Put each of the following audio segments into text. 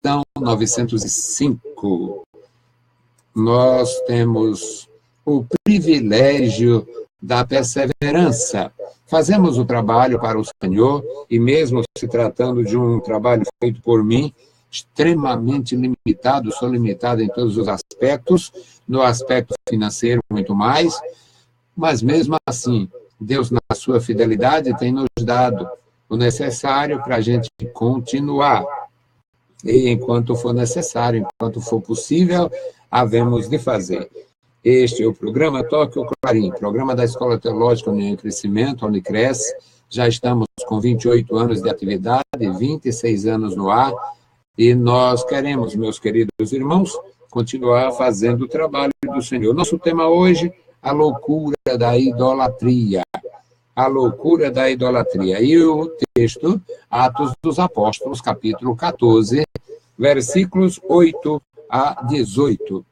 lição 905. Nós temos o privilégio da perseverança. Fazemos o trabalho para o Senhor, e mesmo se tratando de um trabalho feito por mim, extremamente limitado, sou limitado em todos os aspectos, no aspecto financeiro muito mais, mas mesmo assim, Deus, na sua fidelidade, tem nos dado o necessário para a gente continuar. E enquanto for necessário, enquanto for possível, havemos de fazer. Este é o programa Toque o Clarim, programa da Escola Teológica União e Crescimento, a Unicres. Já estamos com 28 anos de atividade, 26 anos no ar, e nós queremos, meus queridos irmãos, continuar fazendo o trabalho do Senhor. Nosso tema hoje, a loucura da idolatria. A loucura da idolatria. E o texto, Atos dos Apóstolos, capítulo 14, versículos 8 a 18.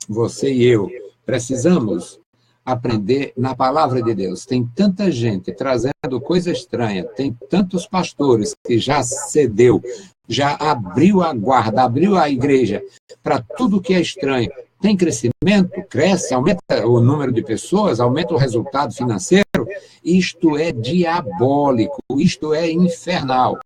Você e eu precisamos aprender na palavra de Deus. Tem tanta gente trazendo coisa estranha, tem tantos pastores que já cedeu, já abriu a guarda, abriu a igreja para tudo que é estranho. Tem crescimento, cresce, aumenta o número de pessoas, aumenta o resultado financeiro. Isto é diabólico, isto é infernal.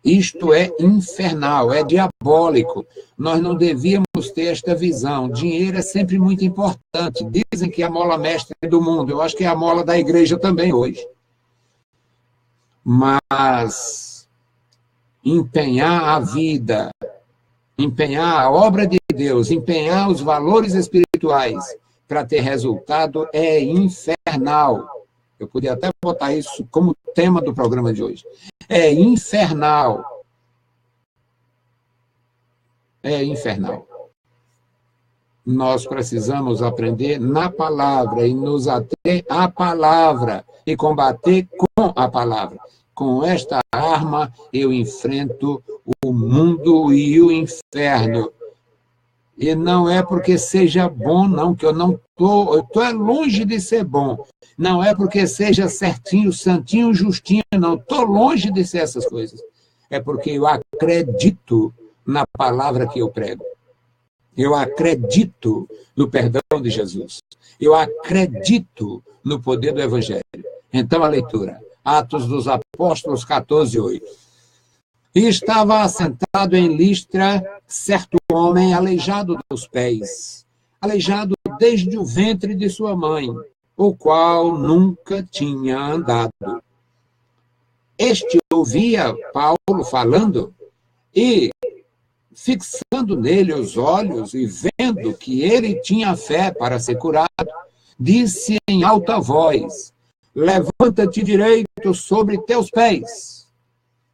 Isto é infernal, é diabólico. Nós não devíamos ter esta visão. Dinheiro é sempre muito importante. Dizem que é a mola mestra do mundo. Eu acho que é a mola da igreja também hoje. Mas empenhar a vida, empenhar a obra de Deus, empenhar os valores espirituais para ter resultado é infernal. Eu podia até botar isso como tema do programa de hoje. É infernal. É infernal. Nós precisamos aprender na palavra e nos ater à palavra e combater com a palavra. Com esta arma eu enfrento o mundo e o inferno. E não é porque seja bom, não, que eu não estou... Eu estou longe de ser bom. Não é porque seja certinho, santinho, justinho, não. Estou longe de ser essas coisas. É porque eu acredito na palavra que eu prego. Eu acredito no perdão de Jesus. Eu acredito no poder do Evangelho. Então, a leitura. Atos dos Apóstolos 14, 8. E estava assentado em Listra certo homem aleijado dos pés, aleijado desde o ventre de sua mãe, o qual nunca tinha andado. Este ouvia Paulo falando e, fixando nele os olhos e vendo que ele tinha fé para ser curado, disse em alta voz: levanta-te direito sobre teus pés.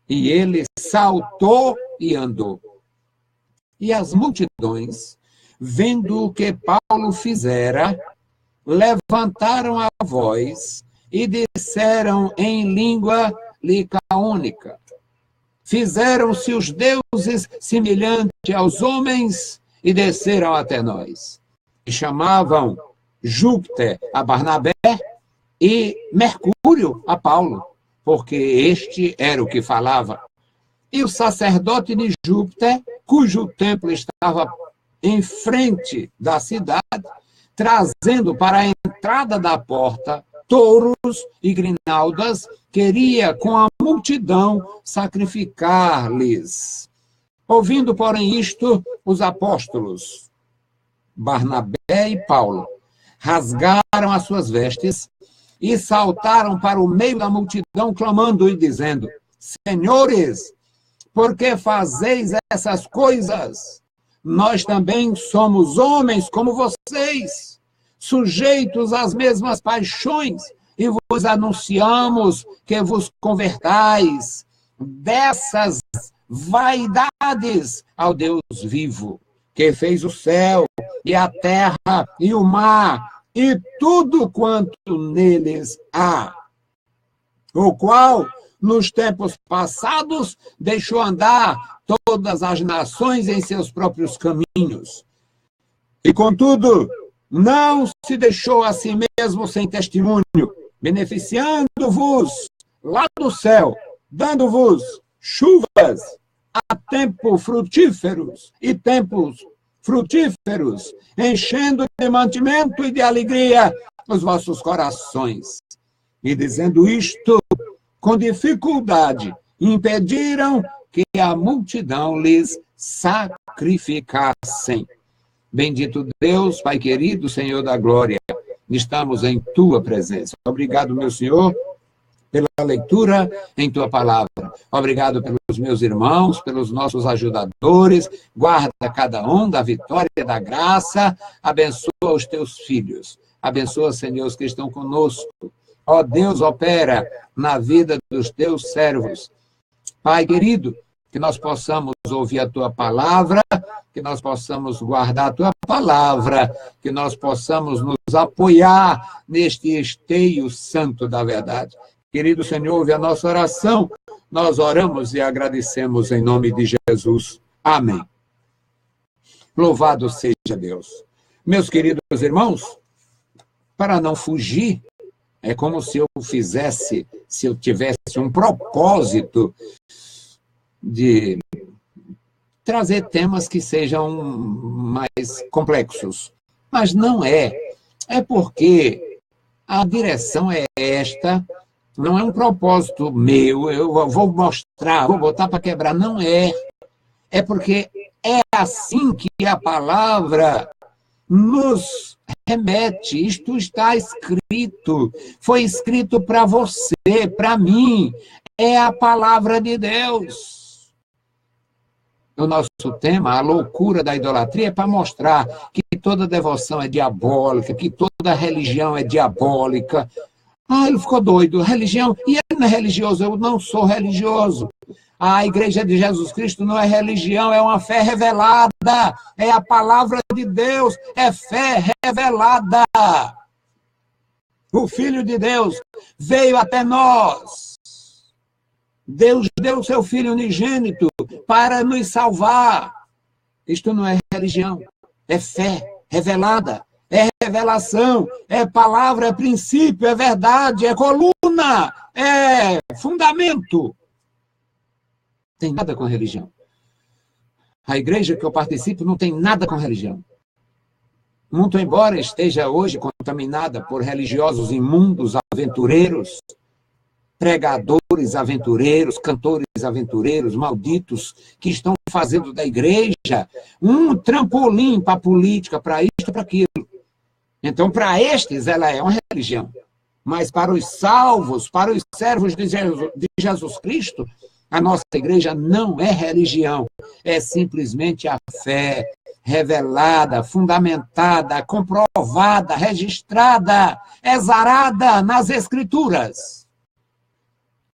E ele saltou e andou. E as multidões, vendo o que Paulo fizera, levantaram a voz e disseram em língua licaônica: fizeram-se os deuses semelhantes aos homens e desceram até nós. E chamavam Júpiter a Barnabé e Mercúrio a Paulo, porque este era o que falava. E o sacerdote de Júpiter, cujo templo estava em frente da cidade, trazendo para a entrada da porta touros e grinaldas, queria com a multidão sacrificar-lhes. Ouvindo, porém, isto, os apóstolos, Barnabé e Paulo, rasgaram as suas vestes e saltaram para o meio da multidão, clamando e dizendo: senhores, por que fazeis essas coisas? Nós também somos homens como vocês, sujeitos às mesmas paixões, e vos anunciamos que vos convertais dessas vaidades ao Deus vivo, que fez o céu e a terra e o mar e tudo quanto neles há, o qual, nos tempos passados, deixou andar todas as nações em seus próprios caminhos. E, contudo, não se deixou a si mesmo sem testemunho, beneficiando-vos lá do céu, dando-vos chuvas há tempos frutíferos e tempos frutíferos, enchendo de mantimento e de alegria os vossos corações. E dizendo isto, com dificuldade, impediram que a multidão lhes sacrificassem. Bendito Deus, Pai querido, Senhor da glória, estamos em tua presença. Obrigado, meu Senhor, pela leitura em tua palavra. Obrigado pelos meus irmãos, pelos nossos ajudadores. Guarda cada um da vitória e da graça. Abençoa os teus filhos. Abençoa, Senhor, os que estão conosco. Ó Deus, opera na vida dos teus servos. Pai querido, que nós possamos ouvir a tua palavra, que nós possamos guardar a tua palavra, que nós possamos nos apoiar neste esteio santo da verdade. Querido Senhor, ouve a nossa oração. Nós oramos e agradecemos em nome de Jesus. Amém. Louvado seja Deus. Meus queridos irmãos, para não fugir, é como se eu tivesse um propósito de trazer temas que sejam mais complexos. Mas não é. É porque a direção é esta, não é um propósito meu, eu vou mostrar, vou botar para quebrar. Não é. É porque é assim que a palavra nos remete. Isto está escrito. Foi escrito para você, para mim. É a palavra de Deus. O nosso tema, a loucura da idolatria, é para mostrar que toda devoção é diabólica, que toda religião é diabólica. Ah, ele ficou doido. Religião? E ele não é religioso? Eu não sou religioso. A Igreja de Jesus Cristo não é religião, é uma fé revelada. É a palavra de Deus, é fé revelada. O Filho de Deus veio até nós. Deus deu o seu Filho unigênito para nos salvar. Isto não é religião, é fé revelada, é revelação, é palavra, é princípio, é verdade, é coluna, é fundamento. Tem nada com religião. A igreja que eu participo não tem nada com religião. Muito embora esteja hoje contaminada por religiosos imundos, aventureiros, pregadores aventureiros, cantores aventureiros, malditos, que estão fazendo da igreja um trampolim para a política, para isto, para aquilo. Então, para estes, ela é uma religião. Mas para os salvos, para os servos de Jesus Cristo, a nossa igreja não é religião. É simplesmente a fé revelada, fundamentada, comprovada, registrada, exarada nas Escrituras.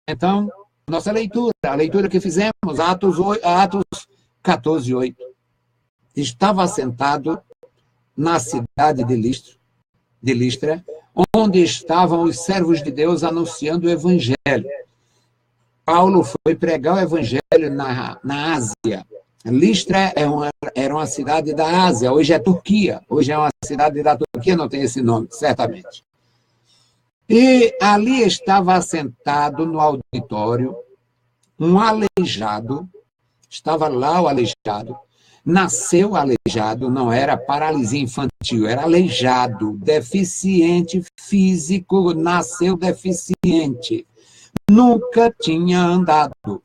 Então, nossa leitura, a leitura que fizemos, Atos 14, 8. Estava assentado na cidade de Listra, onde estavam os servos de Deus anunciando o evangelho. Paulo foi pregar o evangelho na Ásia. Listra era uma cidade da Ásia, hoje é Turquia. Hoje é uma cidade da Turquia, não tem esse nome, certamente. E ali estava assentado no auditório um aleijado, estava lá o aleijado, nasceu aleijado, não era paralisia infantil, era aleijado, deficiente físico, nasceu deficiente, nunca tinha andado.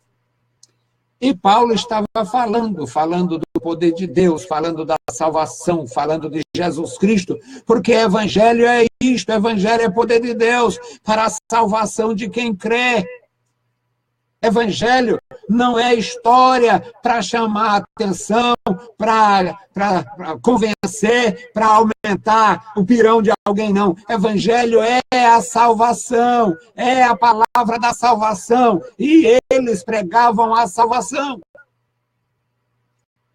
E Paulo estava falando do poder de Deus, falando da salvação, falando de Jesus Cristo, porque evangelho é isto, evangelho é poder de Deus para a salvação de quem crê. Evangelho não é história para chamar a atenção, para convencer, para aumentar o pirão de alguém, não. Evangelho é a salvação, é a palavra da salvação, e eles pregavam a salvação.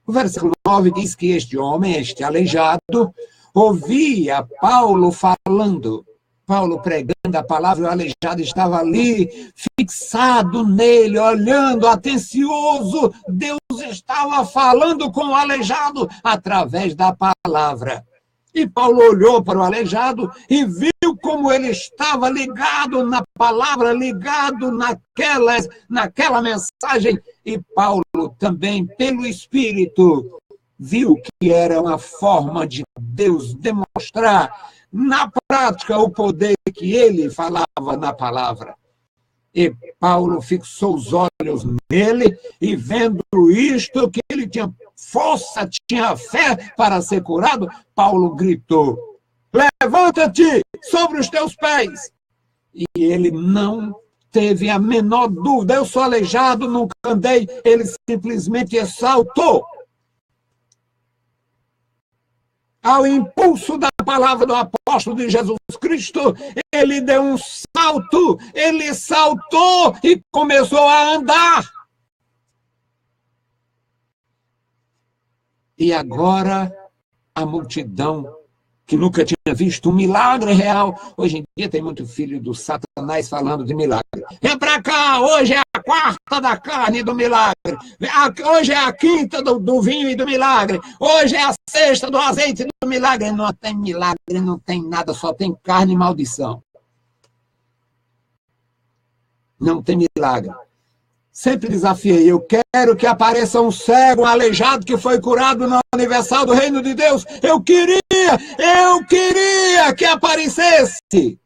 O versículo 9 diz que este homem, este aleijado, ouvia Paulo falando. Paulo pregando a palavra, o aleijado estava ali, fixado nele, olhando, atencioso. Deus estava falando com o aleijado através da palavra. E Paulo olhou para o aleijado e viu como ele estava ligado na palavra, ligado naquela mensagem. E Paulo também, pelo Espírito, viu que era uma forma de Deus demonstrar na prática o poder que ele falava na palavra. E Paulo fixou os olhos nele e vendo isto, que ele tinha força, tinha fé para ser curado, Paulo gritou: levanta-te sobre os teus pés. E ele não teve a menor dúvida. Eu sou aleijado, nunca andei. Ele simplesmente saltou. Ao impulso da palavra do apóstolo de Jesus Cristo, ele deu um salto, ele saltou e começou a andar. E agora a multidão, que nunca tinha visto um milagre real. Hoje em dia tem muito filho do Satanás falando de milagre. Vem para cá, hoje é a quarta da carne do milagre. Hoje é a quinta do vinho e do milagre. Hoje é a sexta do azeite do milagre. Não tem milagre, não tem nada, só tem carne e maldição. Não tem milagre. Sempre desafiei, eu quero que apareça um cego, um aleijado que foi curado no aniversário do Reino de Deus. Eu queria que aparecesse.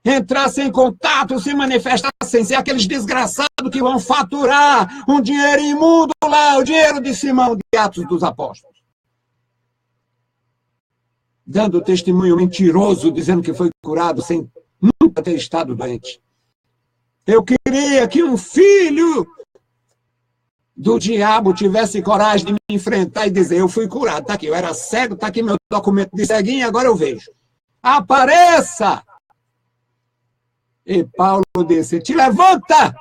Entrasse em contato, se manifestasse, sem ser aqueles desgraçados que vão faturar um dinheiro imundo lá, o dinheiro de Simão, de Atos dos Apóstolos. Dando testemunho mentiroso, dizendo que foi curado sem nunca ter estado doente. Eu queria que um filho do diabo tivesse coragem de me enfrentar e dizer: eu fui curado, está aqui, eu era cego, está aqui meu documento de ceguinho, agora eu vejo. Apareça! E Paulo disse: te levanta!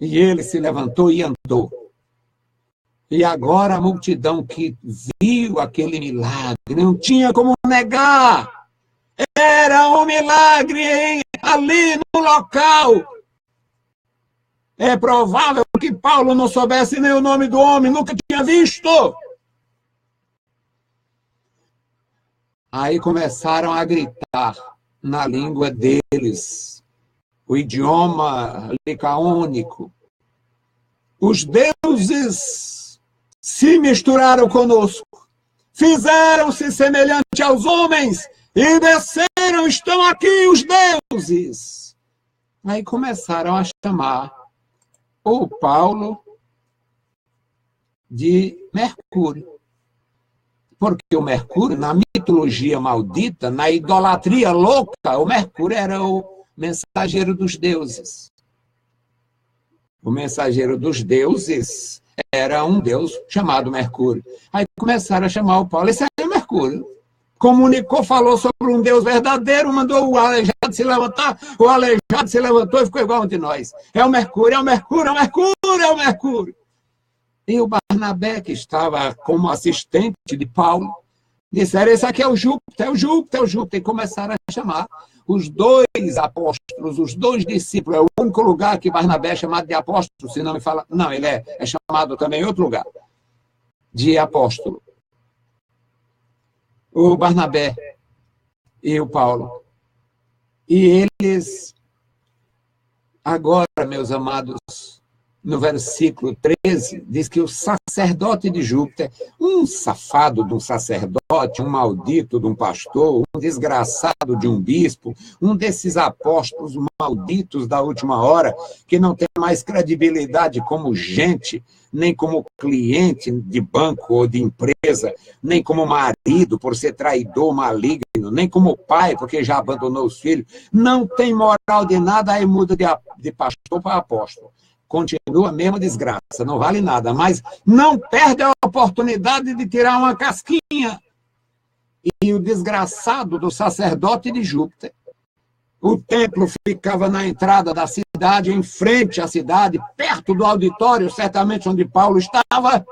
E ele se levantou e andou. E agora a multidão que viu aquele milagre não tinha como negar. Era um milagre ali no local. É provável que Paulo não soubesse nem o nome do homem, nunca tinha visto. Aí começaram a gritar na língua deles, o idioma licaônico. Os deuses se misturaram conosco, fizeram-se semelhante aos homens e desceram, estão aqui os deuses. Aí começaram a chamar o Paulo de Mercúrio. Porque o Mercúrio, na mitologia maldita, na idolatria louca, o Mercúrio era o mensageiro dos deuses. O mensageiro dos deuses era um deus chamado Mercúrio. Aí começaram a chamar o Paulo, esse aí é o Mercúrio. Comunicou, falou sobre um Deus verdadeiro, mandou o aleijado se levantar, o aleijado se levantou e ficou igual um de nós. É o Mercúrio, é o Mercúrio, é o Mercúrio, é o Mercúrio. E o Barnabé, que estava como assistente de Paulo, disseram: esse aqui é o Júpiter, é o Júpiter, é o Júpiter. E começaram a chamar os dois apóstolos, os dois discípulos. É o único lugar que Barnabé é chamado de apóstolo, se não me fala. Não, ele é chamado também em outro lugar, de apóstolo. O Barnabé e o Paulo. E eles, agora, meus amados, no versículo 13, diz que o sacerdote de Júpiter, um safado de um sacerdote, um maldito de um pastor, um desgraçado de um bispo, um desses apóstolos malditos da última hora, que não tem mais credibilidade como gente, nem como cliente de banco ou de empresa, nem como marido, por ser traidor, maligno, nem como pai, porque já abandonou os filhos, não tem moral de nada, aí muda de pastor para apóstolo. Continua a mesma desgraça, não vale nada, mas não perde a oportunidade de tirar uma casquinha. E o desgraçado do sacerdote de Júpiter, o templo ficava na entrada da cidade, em frente à cidade, perto do auditório, certamente onde Paulo estava,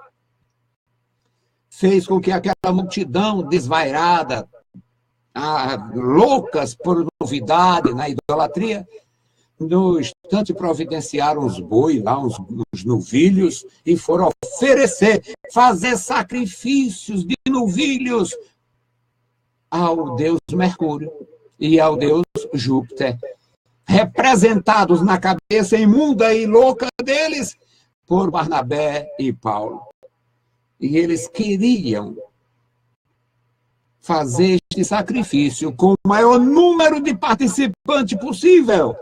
fez com que aquela multidão desvairada, loucas por novidade na idolatria, no instante providenciaram os bois lá, os novilhos, e foram oferecer, fazer sacrifícios de novilhos ao deus Mercúrio e ao deus Júpiter, representados na cabeça imunda e louca deles por Barnabé e Paulo. E eles queriam fazer este sacrifício com o maior número de participantes possível.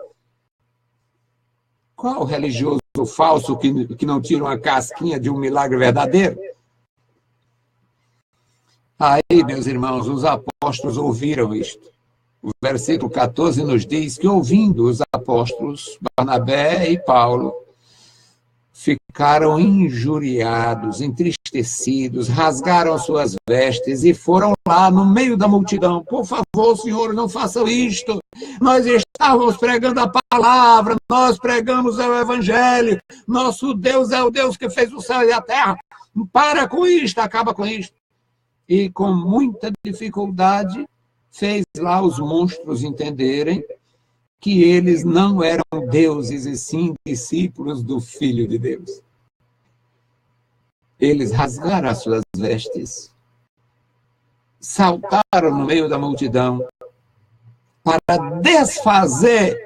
Qual religioso falso que não tira uma casquinha de um milagre verdadeiro? Aí, meus irmãos, os apóstolos ouviram isto. O versículo 14 nos diz que, ouvindo os apóstolos, Barnabé e Paulo, ficaram injuriados, entristecidos, rasgaram suas vestes e foram lá no meio da multidão. Por favor, senhores, não façam isto. Nós estávamos pregando a palavra, nós pregamos o evangelho. Nosso Deus é o Deus que fez o céu e a terra. Para com isto, acaba com isto. E com muita dificuldade fez lá os monstros entenderem que eles não eram deuses e sim discípulos do Filho de Deus. Eles rasgaram as suas vestes, saltaram no meio da multidão para desfazer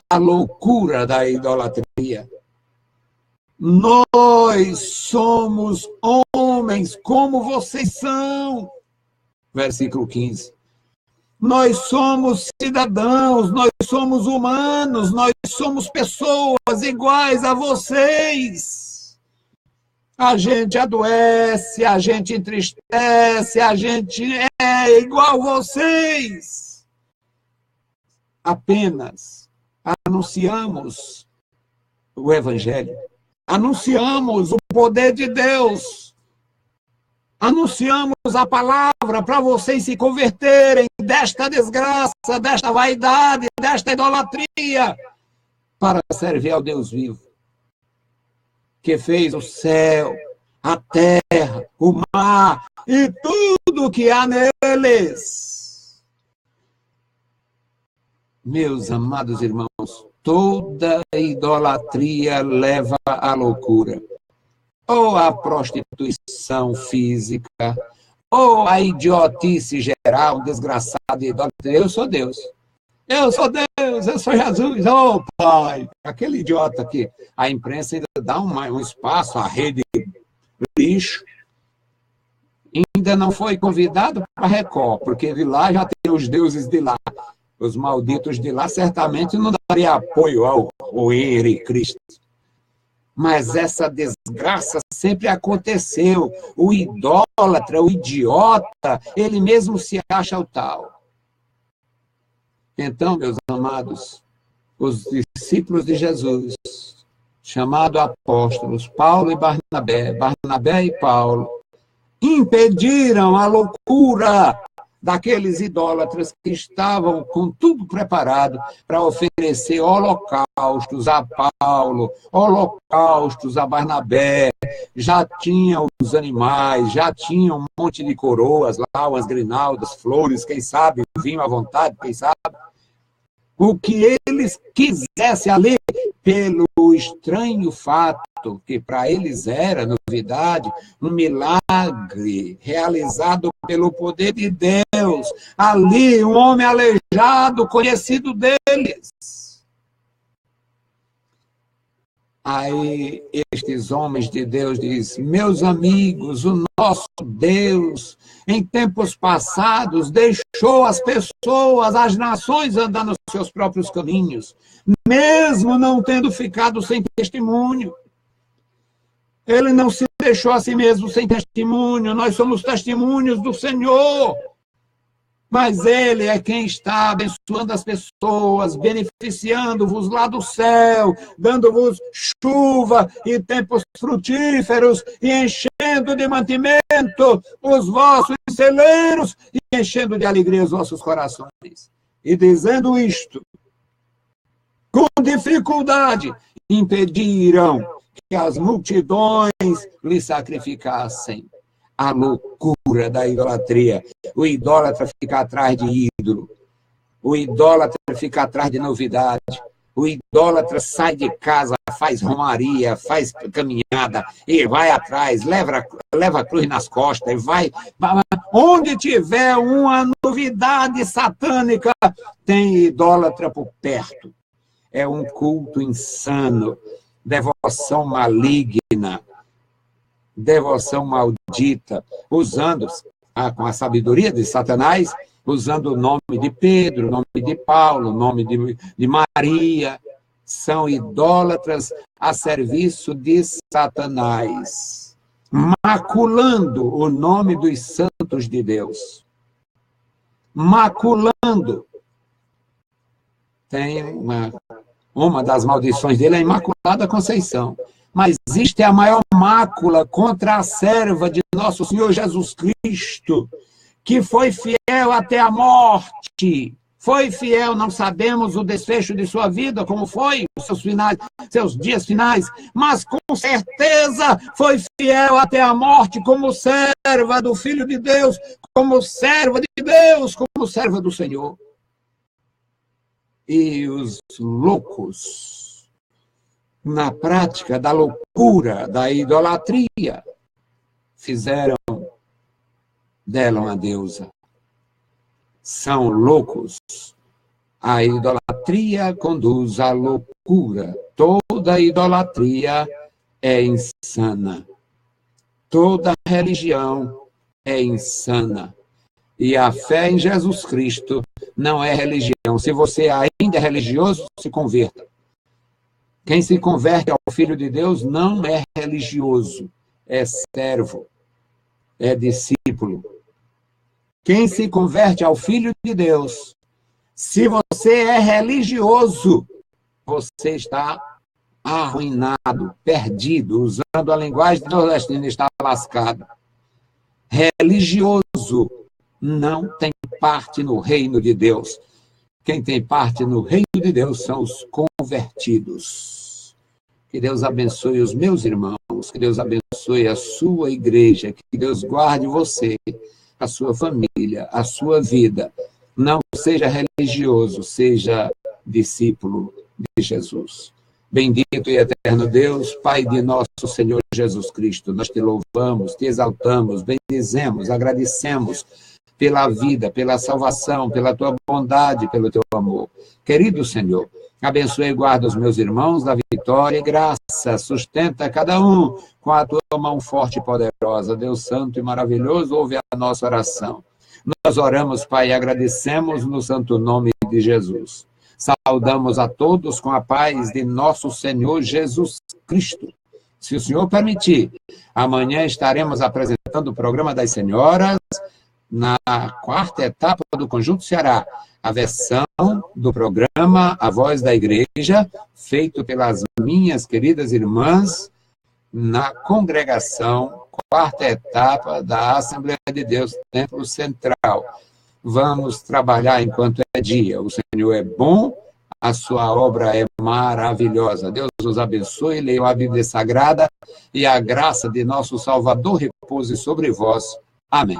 a loucura da idolatria. Nós somos homens como vocês são. Versículo 15. Nós somos cidadãos, nós somos humanos, nós somos pessoas iguais a vocês. A gente adoece, a gente entristece, a gente é igual a vocês. Apenas anunciamos o Evangelho, anunciamos o poder de Deus. Anunciamos a palavra para vocês se converterem desta desgraça, desta vaidade, desta idolatria, para servir ao Deus vivo, que fez o céu, a terra, o mar e tudo que há neles. Meus amados irmãos, toda idolatria leva à loucura. Ou a prostituição física, ou a idiotice geral, desgraçada idólatra. Eu sou Deus. Eu sou Deus, eu sou Jesus. Oh, Pai. Aquele idiota que a imprensa ainda dá um espaço, a rede lixo. Ainda não foi convidado para Record, porque de lá já tem os deuses de lá. Os malditos de lá certamente não daria apoio ao Henrique Cristo. Mas essa desgraça sempre aconteceu. O idólatra, o idiota, ele mesmo se acha o tal. Então, meus amados, os discípulos de Jesus, chamados apóstolos, Paulo e Barnabé e Paulo, impediram a loucura daqueles idólatras que estavam com tudo preparado para oferecer holocaustos a Paulo, holocaustos a Barnabé, já tinham os animais, já tinham um monte de coroas lá, umas grinaldas, flores, quem sabe, vinho à vontade, quem sabe. O que eles quisessem ali, pelo estranho fato que para eles era novidade, um milagre realizado pelo poder de Deus. Ali, um homem aleijado, conhecido deles. Aí, estes homens de Deus dizem: meus amigos, o nosso Deus, em tempos passados, deixou as pessoas, as nações andar nos seus próprios caminhos, mesmo não tendo ficado sem testemunho. Ele não se deixou a si mesmo sem testemunho, nós somos testemunhos do Senhor. Mas Ele é quem está abençoando as pessoas, beneficiando-vos lá do céu, dando-vos chuva e tempos frutíferos, e enchendo de mantimento os vossos celeiros, e enchendo de alegria os vossos corações. E dizendo isto, com dificuldade, impediram que as multidões lhe sacrificassem. A loucura da idolatria. O idólatra fica atrás de ídolo. O idólatra fica atrás de novidade. O idólatra sai de casa, faz romaria, faz caminhada, e vai atrás, leva a cruz nas costas, e vai. Onde tiver uma novidade satânica, tem idólatra por perto. É um culto insano, devoção maligna, devoção maldita, usando com a sabedoria de Satanás, usando o nome de Pedro, o nome de Paulo, o nome de Maria. São idólatras a serviço de Satanás, maculando o nome dos santos de Deus. Maculando. Tem uma das maldições dele, é a Imaculada Conceição. Mas existe a maior mácula contra a serva de nosso Senhor Jesus Cristo, que foi fiel até a morte. Foi fiel, não sabemos o desfecho de sua vida, como foi, seus dias finais, mas com certeza foi fiel até a morte, como serva do Filho de Deus, como serva de Deus, como serva do Senhor. E os loucos, na prática da loucura, da idolatria, fizeram dela uma deusa. São loucos. A idolatria conduz à loucura. Toda idolatria é insana. Toda religião é insana. E a fé em Jesus Cristo não é religião. Se você ainda é religioso, se converta. Quem se converte ao Filho de Deus não é religioso, é servo, é discípulo. Quem se converte ao Filho de Deus, se você é religioso, você está arruinado, perdido, usando a linguagem nordestina, está lascado. Religioso não tem parte no reino de Deus. Quem tem parte no reino de Deus são os convertidos. Que Deus abençoe os meus irmãos, que Deus abençoe a sua igreja, que Deus guarde você, a sua família, a sua vida. Não seja religioso, seja discípulo de Jesus. Bendito e eterno Deus, Pai de nosso Senhor Jesus Cristo, nós te louvamos, te exaltamos, bendizemos, agradecemos pela vida, pela salvação, pela tua bondade, pelo teu amor. Querido Senhor, abençoe e guarda os meus irmãos da vitória e graça, sustenta cada um com a tua mão forte e poderosa. Deus santo e maravilhoso, ouve a nossa oração. Nós oramos, Pai, e agradecemos no santo nome de Jesus. Saudamos a todos com a paz de nosso Senhor Jesus Cristo. Se o Senhor permitir, amanhã estaremos apresentando o programa das senhoras na quarta etapa do Conjunto Ceará, a versão do programa A Voz da Igreja, feito pelas minhas queridas irmãs na congregação, quarta etapa da Assembleia de Deus, Templo Central. Vamos trabalhar enquanto é dia. O Senhor é bom, a sua obra é maravilhosa. Deus os abençoe, leiam a Bíblia Sagrada e a graça de nosso Salvador repouse sobre vós. Amém.